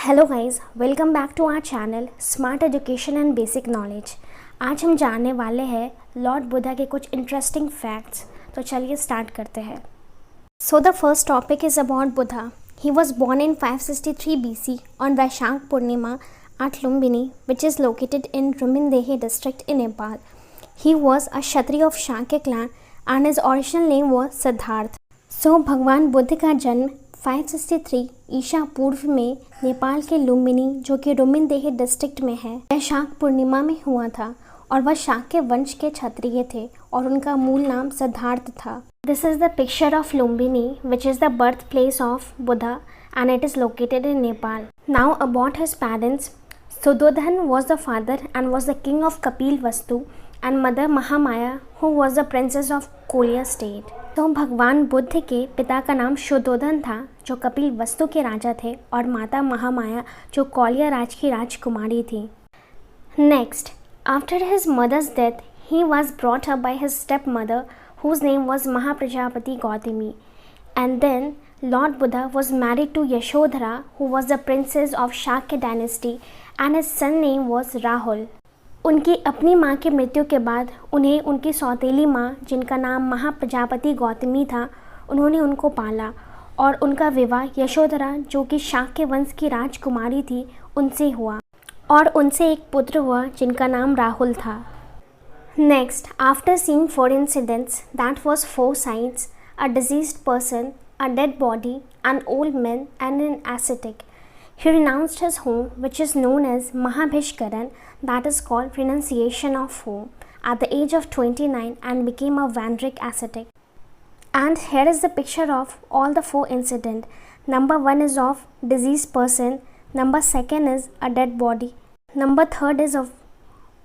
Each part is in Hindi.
Hello guys, welcome back to our channel smart education and basic knowledge. आज हम जानने वाले हैं लॉर्ड बुद्धा के कुछ इंटरेस्टिंग फैक्ट्स। तो चलिए स्टार्ट करते हैं। So the first topic is about Buddha. He was born in 563 BC on Vaishak Purnima at Lumbini, which is located in Rumindehi district in Nepal. He was a Kshatriya of Shakya clan and his original name was Siddharth. So भगवान बुद्ध का जन्म 563 ईसा पूर्व में नेपाल के लुम्बिनी, जो कि रुमिनदेही डिस्ट्रिक्ट में है, वैशाख पूर्णिमा में हुआ था और वह शाक्य वंश के क्षत्रिय थे और उनका मूल नाम सिद्धार्थ था। This is the picture of Lumbini which is the birth place of Buddha and it is located in Nepal. Now about his parents, Suddhodhan was the father and was the king of Kapil Vastu and mother Mahamaya who was the princess of Kolya state. तो भगवान बुद्ध के पिता का नाम शुद्धोधन था जो कपिल वस्तु के राजा थे और माता महामाया जो कौलिया राज की राजकुमारी थी। Next, after his mother's death he was brought up by his step mother whose name was Mahaprajapati Gautami and then Lord Buddha was married to Yashodhara, who was the princess of Shakya dynasty, and his son name was Rahul. उनकी अपनी माँ की मृत्यु के बाद उन्हें उनकी सौतेली माँ, जिनका नाम महाप्रजापति गौतमी था, उन्होंने उनको पाला और उनका विवाह यशोधरा, जो कि शाक्य वंश की राजकुमारी थी, उनसे हुआ और उनसे एक पुत्र हुआ जिनका नाम राहुल था। Next, after seeing 4 incidents, that was 4 signs, a diseased person, a dead body, an old man and an ascetic. He renounced his home, which is known as Mahabhishkaran, that is called renunciation of home, at the age of 29 and became a Vandrik ascetic. And here is the picture of all the 4 incidents. Number 1 is of diseased person, number 2 is a dead body, number 3 is of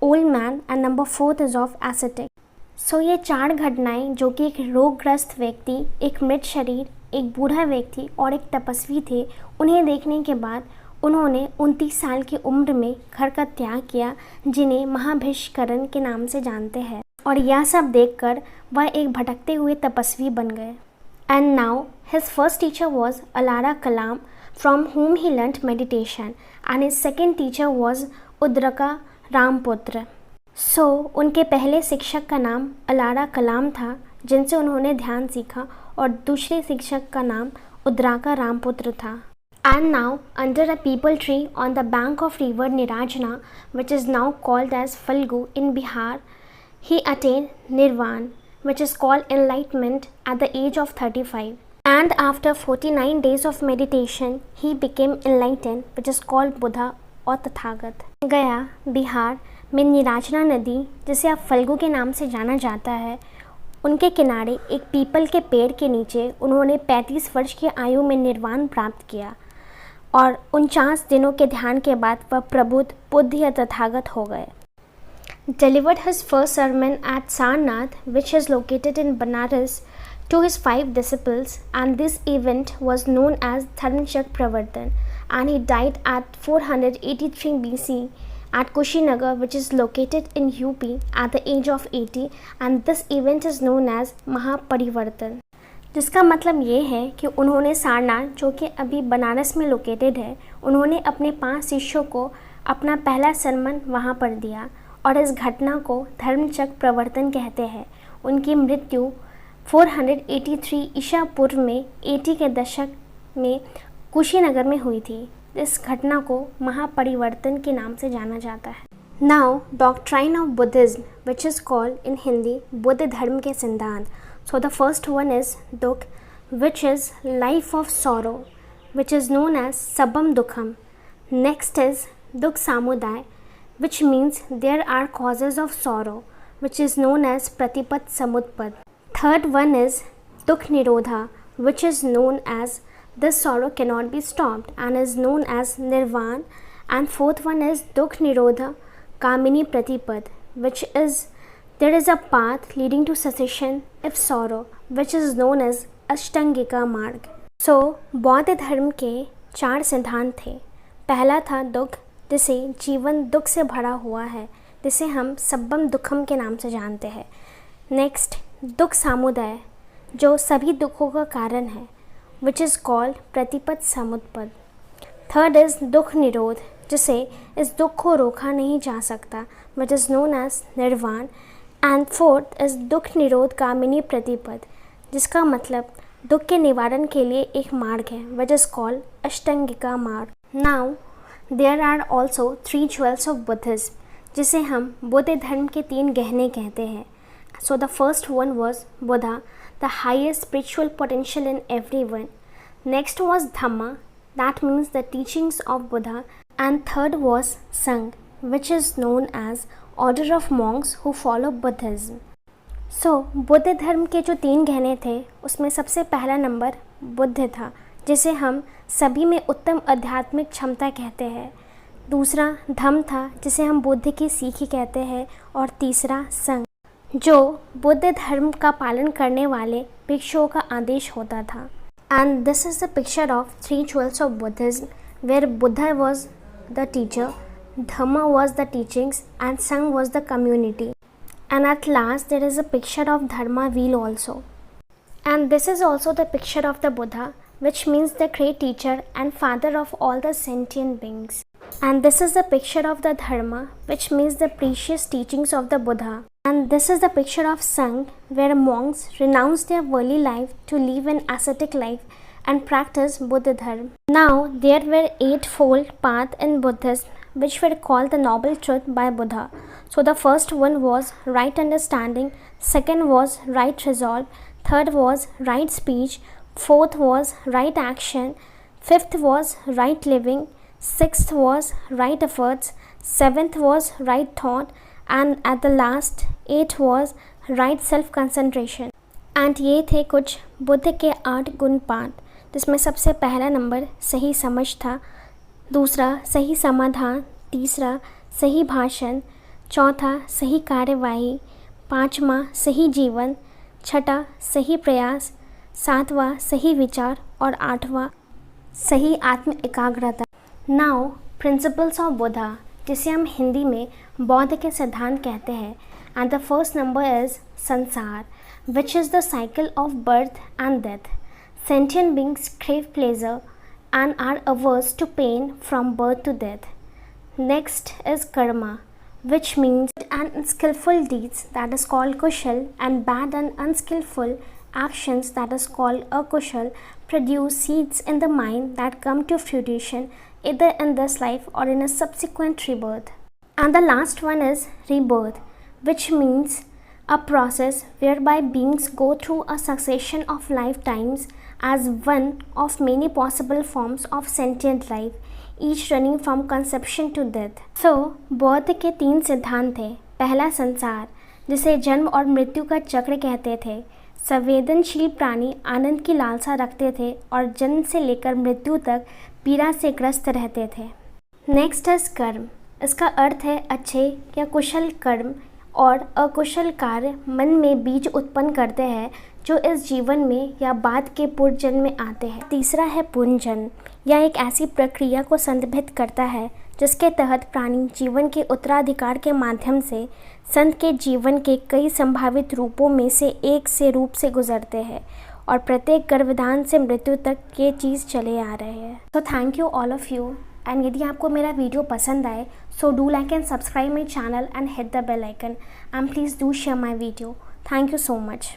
old man and number 4 is of ascetic. सो ये 4 घटनाएं जो कि एक रोगग्रस्त व्यक्ति, एक मृत शरीर, एक बूढ़ा व्यक्ति और एक तपस्वी थे, उन्हें देखने के बाद उन्होंने 29 साल की उम्र में घर का त्याग किया, जिन्हें महाभिष्करण के नाम से जानते हैं, और यह सब देखकर वह एक भटकते हुए तपस्वी बन गए। And now his first teacher was ALARA Kalam, from whom he learnt meditation, and his second teacher was उद्रका रामपुत्र. सो उनके पहले शिक्षक का नाम अलारा कलाम था, जिनसे उन्होंने ध्यान सीखा, और दूसरे शिक्षक का नाम उद्राका रामपुत्र था। And now under a peepal tree on the bank of river Nirajana, which is now called as Phalgu in Bihar, he attain nirvana, which is called enlightenment at the age of 35. And after 49 days of meditation, he became enlightened, which is called Buddha और तथागत। गया बिहार में निराजना नदी, जिसे अब फल्गु के नाम से जाना जाता है, उनके किनारे एक पीपल के पेड़ के नीचे उन्होंने 35 वर्ष की आयु में निर्वाण प्राप्त किया और 49 दिनों के ध्यान के बाद वह प्रबुद्ध बुद्ध या तथागत हो गए। Delivered his first sermon at Sarnath, which is located in Banaras, to his 5 disciples, and this event was known as Dharmachak Pravartan, and he died at 483 BC at Kushinagar, which is located in UP, at the age of 80, and this event is known as महापरिवर्तन, जिसका मतलब ये है कि उन्होंने सारनाथ, जो कि अभी बनारस में लोकेटेड है, उन्होंने अपने 5 शिष्यों को अपना पहला सरमन वहाँ पर दिया और इस घटना को धर्मचक्र प्रवर्तन कहते हैं। उनकी मृत्यु 483 ईसा पूर्व में 80 के दशक में कुशीनगर में हुई थी। इस घटना को महापरिवर्तन के नाम से जाना जाता है। Now doctrine of Buddhism, which is called in Hindi Buddh धर्म के सिद्धांत। So the first one is dukh, which is life of sorrow, which is known as sabam dukham. Next is dukh samuday, which means there are causes of sorrow, which is known as pratipad samutpad. Third one is dukh nirodha, which is known as this sorrow cannot be stopped and is known as nirvan. And fourth one is dukh nirodha kamini pratipad, which is there is a path leading to cessation of sorrow, which is known as ashtangika marg. So बौद्ध धर्म के 4 सिद्धांत थे। पहला था दुख, जिसे जीवन दुख से भरा हुआ है, जिसे हम सब्बम दुखम के नाम से जानते हैं। नेक्स्ट दुख सामुदाय, जो सभी दुखों का कारण है, which is called pratipad samutpad. Third is dukh nirodh, जिसे इस दुख को रोका नहीं जा सकता, विच इज़ नोन एज निर्वाण। एंड फोर्थ इज़ दुख निरोध कामिनी प्रतिपद, जिसका मतलब दुख के निवारण के लिए एक मार्ग है, विच is called Ashtangika Marg. Now there are also 3 jewels of Buddhism, जिसे हम बुद्ध धर्म के 3 गहने कहते हैं। So the first one was Buddha, the highest spiritual potential in everyone. Next was Dhamma, that means the teachings of Buddha, and third was Sangh, which is known as order of monks who follow Buddhism. So Buddha धर्म के जो 3 गहने थे उसमें सबसे पहला नंबर बुद्ध था, जिसे हम सभी में उत्तम आध्यात्मिक क्षमता कहते हैं। दूसरा धम्म था, जिसे हम बुद्ध की सीख कहते हैं, और तीसरा संघ, जो बुद्ध धर्म का पालन करने वाले भिक्षुओं का आदेश होता था। And this is the picture of 3 jewels of Buddhism, where Buddha was the teacher, Dhamma was the teachings, and Sangh was the community. And at last there is a picture of Dharma wheel also. And this is also the picture of the Buddha, which means the great teacher and father of all the sentient beings. And this is the picture of the Dharma, which means the precious teachings of the Buddha. And this is the picture of Sangh, where monks renounce their worldly life to live an ascetic life and practice Buddha Dharma. Now, there were 8-fold paths in Buddhism, which were called the Noble Truth by Buddha. So the first one was right understanding, second was right resolve, third was right speech, fourth was right action, fifth was right living, sixth was right efforts, seventh was right thought, and at the last 8 was right self concentration. And ये थे कुछ बुद्ध के 8 गुण पाठ, जिसमें सबसे पहला नंबर सही समझ था, दूसरा सही समाधान, तीसरा सही भाषण, चौथा सही कार्यवाही, पांचवा सही जीवन, छठा सही प्रयास, सातवां सही विचार, और आठवां सही आत्म एकाग्रता। नाउ प्रिंसिपल्स ऑफ बुद्धा, जिसे हम हिंदी में बौद्ध के सिद्धांत कहते हैं। And the first number is sansar, which is the cycle of birth and death. Sentient beings crave pleasure and are averse to pain from birth to death. Next is karma, which means an unskillful deeds, that is called kushal, and bad and unskillful actions, that is called akushal, produce seeds in the mind that come to fruition either in this life or in a subsequent rebirth. And the last one is rebirth, which means a process whereby beings go through a succession of lifetimes as one of many possible forms of sentient life, each running from conception to death. So बौद्ध के 3 सिद्धांत थे। पहला संसार, जिसे जन्म और मृत्यु का चक्र कहते थे। संवेदनशील प्राणी आनंद की लालसा रखते थे और जन्म से लेकर मृत्यु तक पीड़ा से ग्रस्त रहते थे। नेक्स्ट है कर्म, इसका अर्थ है अच्छे या कुशल कर्म और अकुशल कार्य मन में बीज उत्पन्न करते हैं जो इस जीवन में या बाद के पूर्व जन्म में आते हैं। तीसरा है पुनर्जन्म, यह एक ऐसी प्रक्रिया को संदर्भित करता है जिसके तहत प्राणी जीवन के उत्तराधिकार के माध्यम से संत के जीवन के कई संभावित रूपों में से एक से रूप से गुजरते हैं और प्रत्येक गर्भधान से मृत्यु तक ये चीज़ चले आ रहे हैं। तो thank you all of you, and यदि आपको मेरा वीडियो पसंद आए so do like and subscribe my channel and hit the bell icon, and please do share my video. Thank you so much.